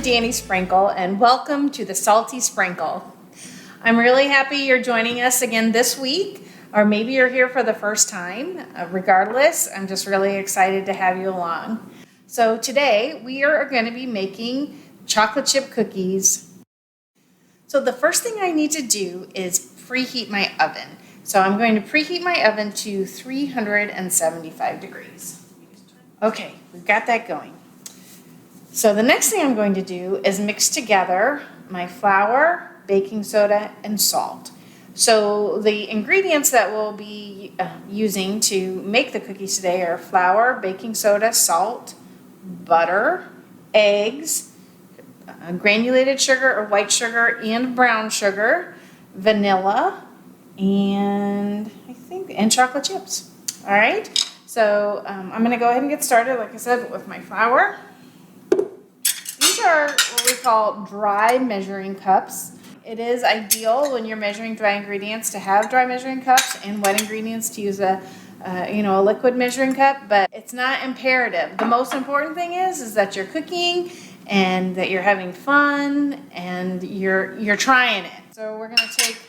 Dani Sprinkle, and welcome to the Salty Sprinkle. I'm really happy you're joining us again this week, or maybe you're here for the first time. Regardless, I'm just really excited to have you along. So today we are going to be making chocolate chip cookies. So the first thing I need to do is preheat my oven. So I'm going to preheat my oven to 375 degrees. Okay, we've got that going. So the next thing I'm going to do is mix together my flour, baking soda, and salt. So the ingredients that we'll be using to make the cookies today are flour, baking soda, salt, butter, eggs, granulated sugar or white sugar and brown sugar, vanilla, and chocolate chips. All right, so I'm going to go ahead and get started, like I said, with my flour. These are what we call dry measuring cups. It is ideal when you're measuring dry ingredients to have dry measuring cups, and wet ingredients to use a liquid measuring cup, but it's not imperative. The most important thing is that you're cooking and that you're having fun and you're trying it. So we're going to take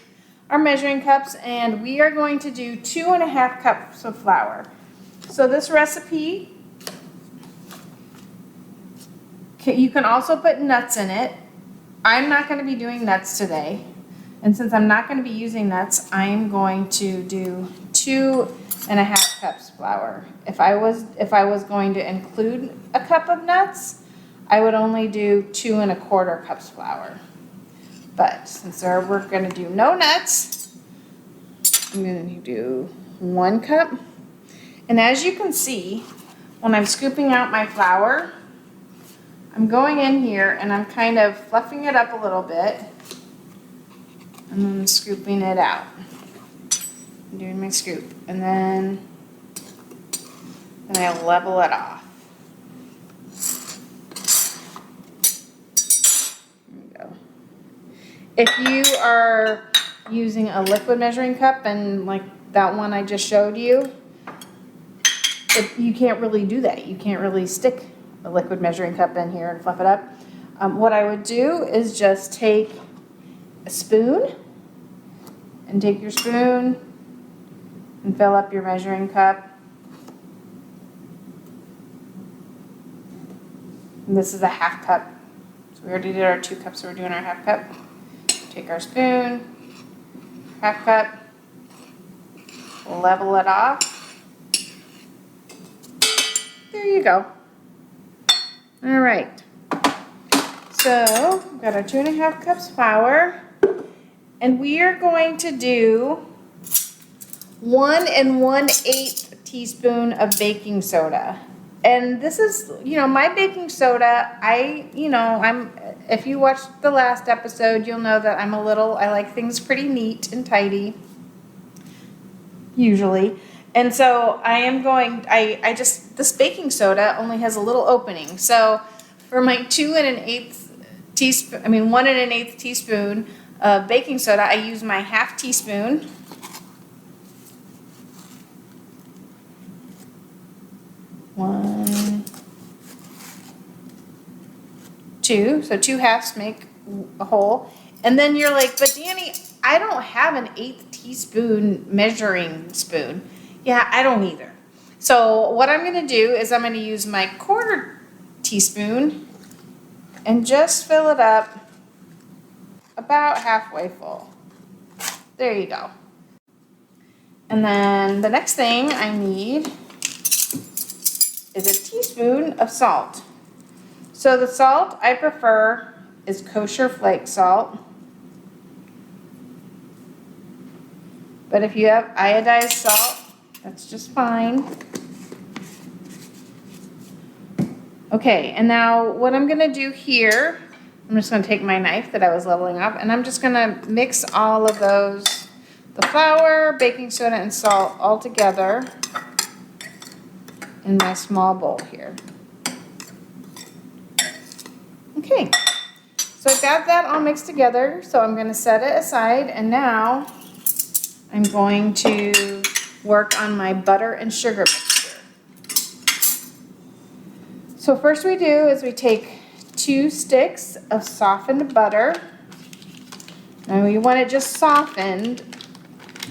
our measuring cups and we are going to do 2.5 cups of flour. So this recipe, you can also put nuts in it. I'm not going to be doing nuts today. And since I'm not going to be using nuts, I'm going to do 2.5 cups flour. If I was going to include a cup of nuts, I would only do 2.25 cups flour. But since we're going to do no nuts, I'm going to do 1 cup. And as you can see, when I'm scooping out my flour, I'm going in here and I'm kind of fluffing it up a little bit and then scooping it out. I'm doing my scoop and then I level it off. There we go. If you are using a liquid measuring cup and like that one I just showed you, you can't really do that. You can't really stick a liquid measuring cup in here and fluff it up. What I would do is just take a spoon and take your spoon and fill up your measuring cup. And this is a 1/2 cup. So we already did our 2 cups, so we're doing our 1/2 cup. Take our spoon, 1/2 cup, level it off. There you go. All right, so we've got our 2.5 cups flour, and we are going to do 1 1/8 teaspoon of baking soda. And this is, my baking soda, if you watched the last episode, you'll know that I like things pretty neat and tidy, usually. And so this baking soda only has a little opening. So for my 1 1/8 teaspoon of baking soda, I use my 1/2 teaspoon. One, 2, so 2 halves make a whole. And then you're like, but Dani, I don't have an 1/8 teaspoon measuring spoon. Yeah, I don't either. So what I'm going to do is I'm going to use my 1/4 teaspoon and just fill it up about halfway full. There you go. And then the next thing I need is a teaspoon of salt. So the salt I prefer is kosher flake salt. But if you have iodized salt, that's just fine. Okay, and now what I'm gonna do here, I'm just gonna take my knife that I was leveling off, and I'm just gonna mix all of those, the flour, baking soda, and salt all together in my small bowl here. Okay, so I've got that all mixed together, so I'm gonna set it aside, and now I'm going to work on my butter and sugar mixture. So first we do is we take 2 sticks of softened butter. Now you want it just softened.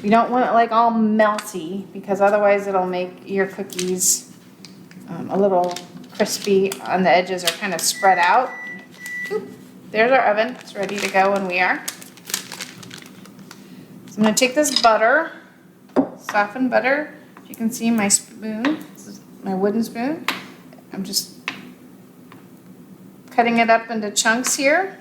You don't want it like all melty because otherwise it'll make your cookies a little crispy on the edges or kind of spread out. Oop, there's our oven. It's ready to go when we are. So I'm going to take this butter, softened butter. As you can see, my spoon, this is my wooden spoon. I'm just cutting it up into chunks here,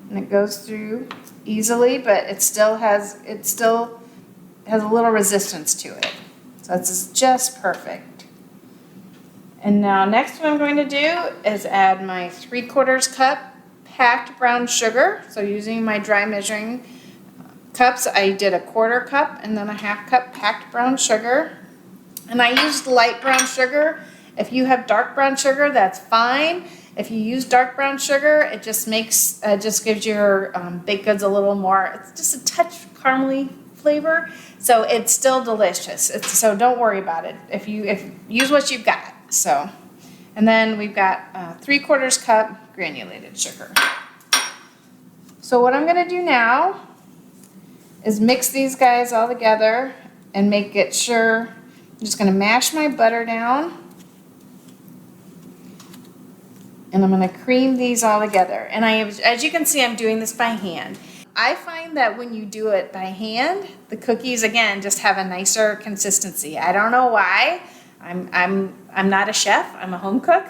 and it goes through easily, but it still has a little resistance to it. So it's just perfect. And now next what I'm going to do is add my 3/4 cup packed brown sugar. So using my dry measuring cups, I did a 1/4 cup and then a 1/2 cup packed brown sugar. And I used light brown sugar. If you have dark brown sugar, that's fine. If you use dark brown sugar, it just makes, just gives your baked goods a little more, it's just a touch caramely flavor. So it's still delicious. So don't worry about it. If use what you've got. So, and then we've got 3/4 cup granulated sugar. So what I'm gonna do now is mix these guys all together and make it sure. I'm just gonna mash my butter down. And I'm going to cream these all together. And as you can see, I'm doing this by hand. I find that when you do it by hand, the cookies, again, just have a nicer consistency. I don't know why. I'm not a chef. I'm a home cook.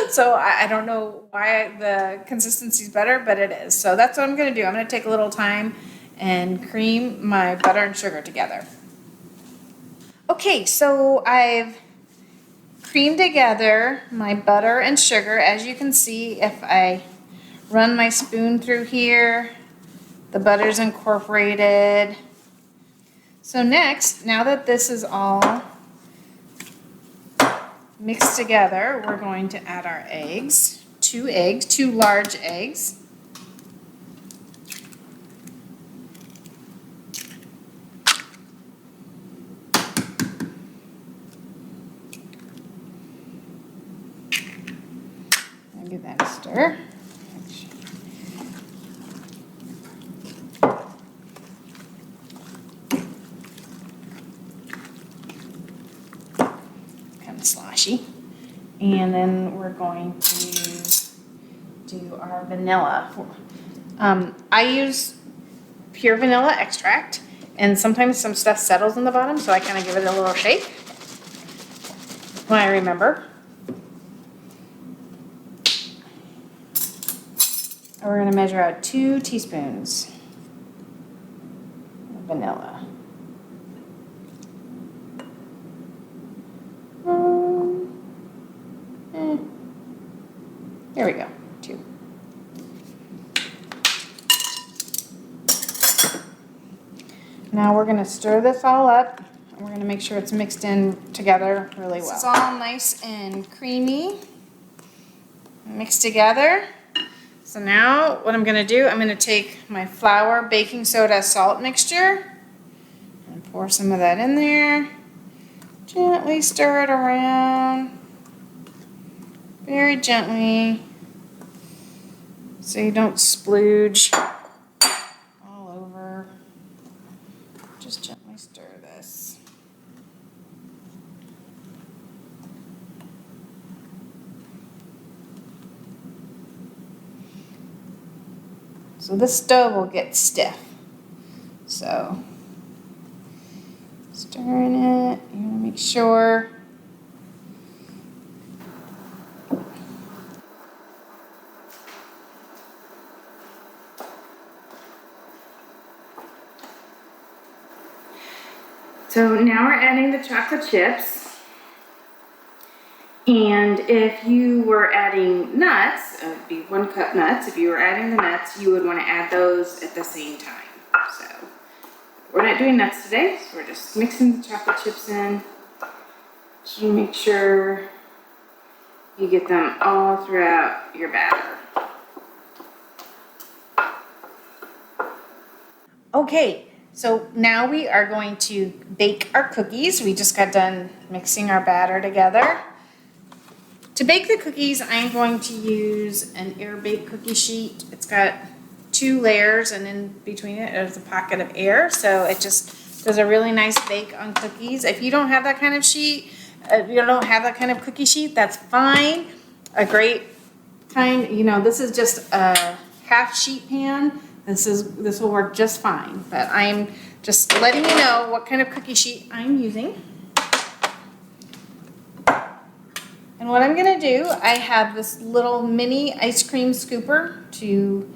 So I don't know why the consistency is better, but it is. So that's what I'm going to do. I'm going to take a little time and cream my butter and sugar together. Okay, so I've cream together my butter and sugar. As you can see, if I run my spoon through here, the butter's incorporated. So next, now that this is all mixed together, we're going to add our eggs. 2 large eggs. Give that a stir. Kind of sloshy. And then we're going to do our vanilla. I use pure vanilla extract, and sometimes some stuff settles in the bottom, so I kind of give it a little shake when I remember. We're going to measure out 2 teaspoons of vanilla. There we go, 2. Now we're going to stir this all up, and we're going to make sure it's mixed in together really well. It's all nice and creamy, mixed together. So now what I'm going to do, I'm going to take my flour, baking soda, salt mixture and pour some of that in there. Gently stir it around, very gently, so you don't splooge all over. Just gently stir this. So this stove will get stiff. So stirring it, you want to make sure. So now we're adding the chocolate chips. And if you were adding nuts, it would be 1 cup nuts. If you were adding the nuts, you would want to add those at the same time. So we're not doing nuts today, so we're just mixing the chocolate chips in to make sure you get them all throughout your batter. Okay, so now we are going to bake our cookies. We just got done mixing our batter together. To bake the cookies, I'm going to use an air bake cookie sheet. It's got 2 layers, and in between it is a pocket of air, so it just does a really nice bake on cookies. If you don't have that kind of sheet, you don't have that kind of cookie sheet, that's fine. A great kind, this is just a half sheet pan. This will work just fine, but I'm just letting you know what kind of cookie sheet I'm using. And what I'm gonna do, I have this little mini ice cream scooper to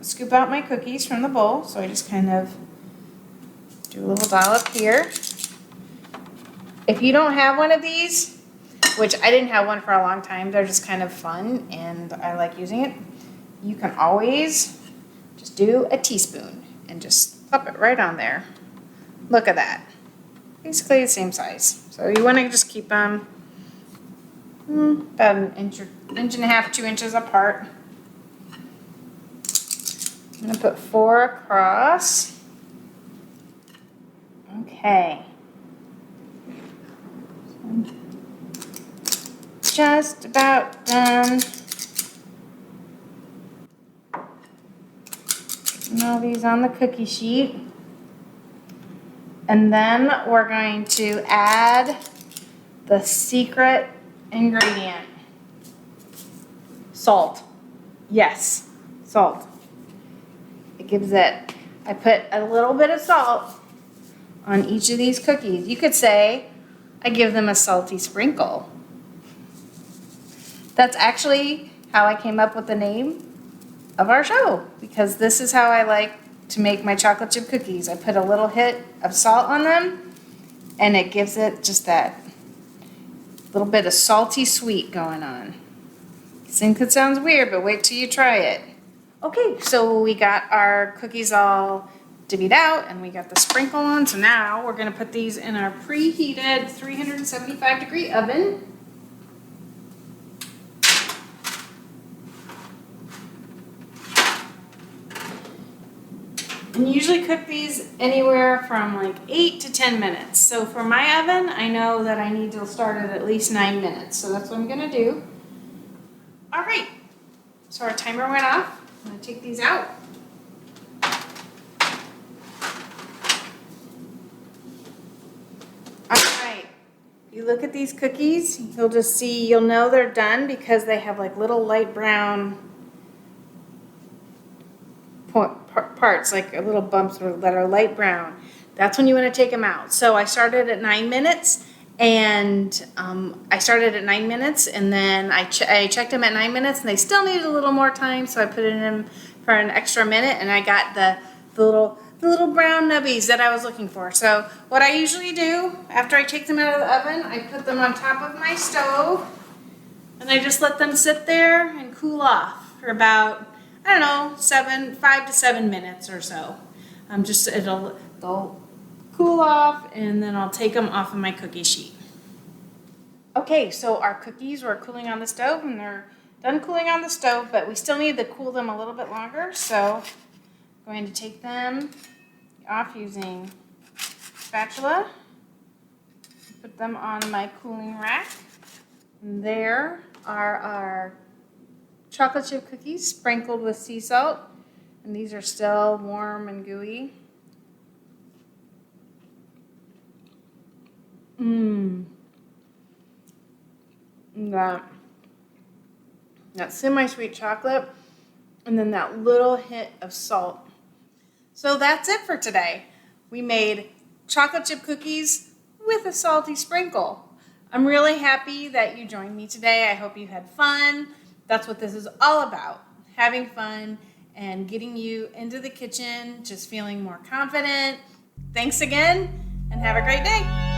scoop out my cookies from the bowl. So I just kind of do a little dollop here. If you don't have one of these, which I didn't have one for a long time, they're just kind of fun and I like using it. You can always just do a teaspoon and just pop it right on there. Look at that. Basically the same size. So you want to just keep them about an inch and a half, 2 inches apart. I'm going to put 4 across. Okay. Just about done. Putting all these on the cookie sheet. And then we're going to add the secret ingredient. Salt. Yes, salt. It gives it, I put a little bit of salt on each of these cookies. You could say, I give them a salty sprinkle. That's actually how I came up with the name of our show, because this is how I like to make my chocolate chip cookies. I put a little hit of salt on them, and it gives it just that little bit of salty sweet going on. Think it sounds weird, but wait till you try it. Okay, so we got our cookies all divvied out, and we got the sprinkle on, so now we're gonna put these in our preheated 375-degree oven. And you usually cook these anywhere from like 8 to 10 minutes. So for my oven, I know that I need to start at least 9 minutes. So that's what I'm gonna do. All right, so our timer went off. I'm gonna take these out. All right, you look at these cookies, you'll know they're done because they have like little light brown parts, like little bumps that are light brown. That's when you want to take them out. So I started at 9 minutes, and then I checked them at 9 minutes, and they still needed a little more time, so I put it in for an extra minute, and I got the little brown nubbies that I was looking for. So what I usually do after I take them out of the oven, I put them on top of my stove, and I just let them sit there and cool off for about, I don't know, 5 to 7 minutes or so. They'll cool off, and then I'll take them off of my cookie sheet. Okay, so our cookies were cooling on the stove, and they're done cooling on the stove, but we still need to cool them a little bit longer. So I'm going to take them off using a spatula, put them on my cooling rack. And there are our chocolate chip cookies sprinkled with sea salt, and these are still warm and gooey. That semi-sweet chocolate, and then that little hit of salt. So that's it for today. We made chocolate chip cookies with a salty sprinkle. I'm really happy that you joined me today. I hope you had fun. That's what this is all about, having fun and getting you into the kitchen, just feeling more confident. Thanks again, and have a great day.